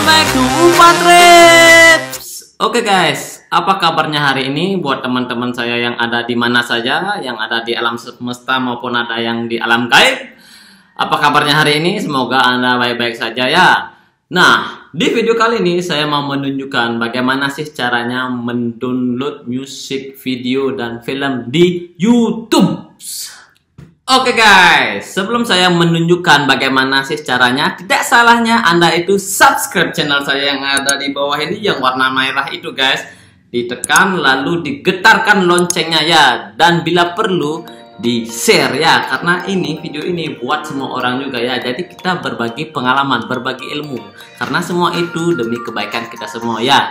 back to Umpan Trips. Oke guys, apa kabarnya hari ini buat teman-teman saya yang ada di mana saja, yang ada di alam semesta maupun ada yang di alam gaib? Apa kabarnya hari ini? Semoga Anda baik-baik saja ya. Nah, di video kali ini saya mau menunjukkan bagaimana sih caranya mendownload musik, video, dan film di YouTube. Oke guys, sebelum saya menunjukkan bagaimana sih caranya, tidak salahnya Anda itu subscribe channel saya yang ada di bawah ini, yang warna merah itu guys. Ditekan lalu digetarkan loncengnya ya, dan bila perlu di share ya, karena ini video ini buat semua orang juga ya. Jadi kita berbagi pengalaman, berbagi ilmu, karena semua itu demi kebaikan kita semua ya.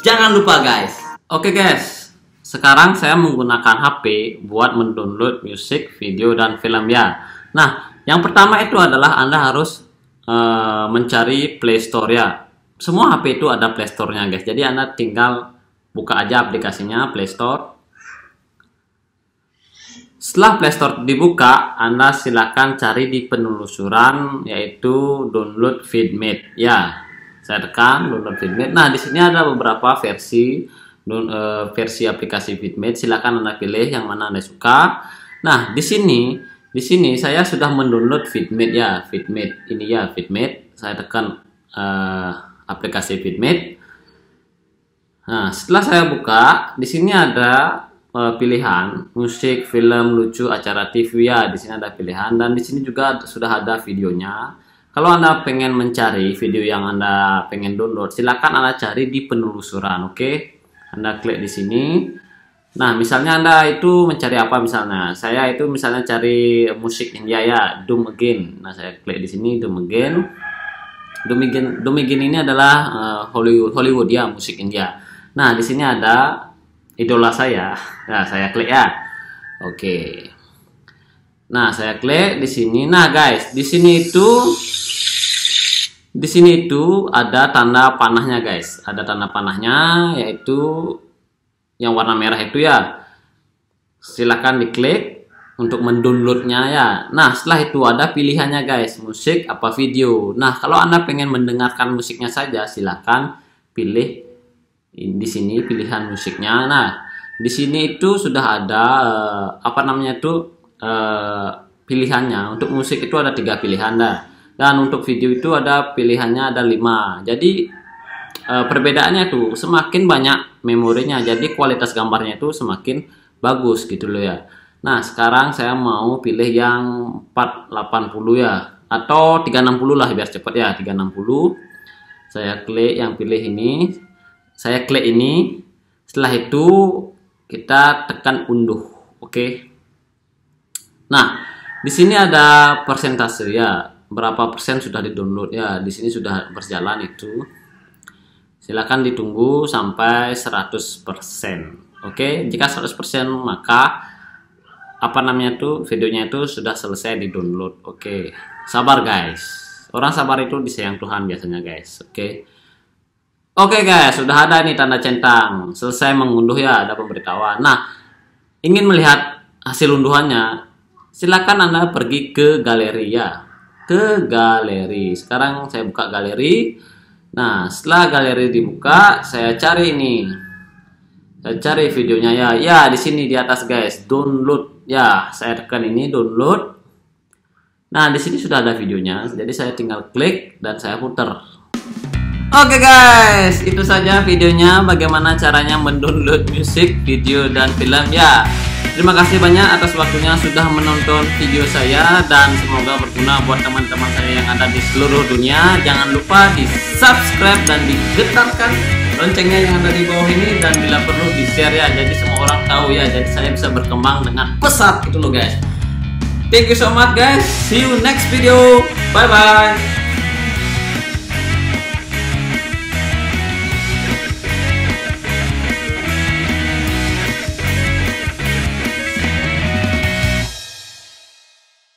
Jangan lupa guys. Oke guys, sekarang saya menggunakan HP buat mendownload musik, video, dan film ya. Nah, yang pertama itu adalah Anda harus mencari Play Store ya. Semua HP itu ada Play Store-nya guys. Jadi Anda tinggal buka aja aplikasinya Play Store. Setelah Play Store dibuka, Anda silakan cari di penelusuran yaitu download Vidmate ya. Saya tekan download Vidmate. Nah, di sini ada beberapa versi aplikasi Vidmate. Silakan Anda pilih yang mana Anda suka. Nah, di sini saya sudah mendownload Vidmate ya. Vidmate ini ya, Vidmate. Saya tekan aplikasi Vidmate. Nah, setelah saya buka, di sini ada pilihan musik, film, lucu, acara TV ya. Di sini ada pilihan, dan di sini juga sudah ada videonya. Kalau Anda pengen mencari video yang Anda pengen download, silakan Anda cari di penelusuran, oke? Anda klik di sini. Nah, misalnya Anda itu mencari apa misalnya? Saya itu misalnya cari musik India ya, Doom Again. Nah, saya klik di sini Doom Again. Doom Again ini adalah Hollywood ya, musik India. Nah, di sini ada idola saya. Nah, saya klik ya. Oke. Nah, saya klik di sini. Nah, guys, di sini itu ada tanda panahnya guys. Ada tanda panahnya yaitu yang warna merah itu ya. Silahkan diklik untuk mendownloadnya ya. Nah, setelah itu ada pilihannya guys, musik apa video. Nah, kalau Anda pengen mendengarkan musiknya saja, silahkan pilih di sini pilihan musiknya. Nah, di sini itu sudah ada pilihannya. Untuk musik itu ada 3 pilihan dah. Dan untuk video itu ada pilihannya ada 5. Jadi perbedaannya tuh semakin banyak memorinya, jadi kualitas gambarnya itu semakin bagus gitu loh ya. Nah, sekarang saya mau pilih yang 480 ya, atau 360 lah biar cepat ya, 360. Saya klik yang pilih ini. Saya klik ini. Setelah itu kita tekan unduh. Oke. Nah, di sini ada persentase ya. Berapa persen sudah di-download ya. Di sini sudah berjalan itu. Silakan ditunggu sampai 100%. Oke, jika 100% maka videonya itu sudah selesai di-download. Oke. Sabar guys. Orang sabar itu disayang Tuhan biasanya guys. Oke. Oke guys, sudah ada nih tanda centang. Selesai mengunduh ya, ada pemberitahuan. Nah, ingin melihat hasil unduhannya, silakan Anda pergi ke galeri ya. Ke galeri. Sekarang saya buka galeri. Nah, setelah galeri dibuka, saya cari ini. Saya cari videonya ya. Ya, di sini di atas guys, download ya. Saya tekan ini download. Nah, di sini sudah ada videonya. Jadi saya tinggal klik dan saya putar. Oke guys, itu saja videonya bagaimana caranya mendownload musik, video, dan film ya. Terima kasih banyak atas waktunya sudah menonton video saya, dan semoga berguna buat teman-teman saya yang ada di seluruh dunia. Jangan lupa di subscribe dan digetarkan loncengnya yang ada di bawah ini, dan bila perlu di share ya, jadi semua orang tahu ya, jadi saya bisa berkembang dengan pesat gitu loh guys. Thank you so much guys, see you next video, bye bye.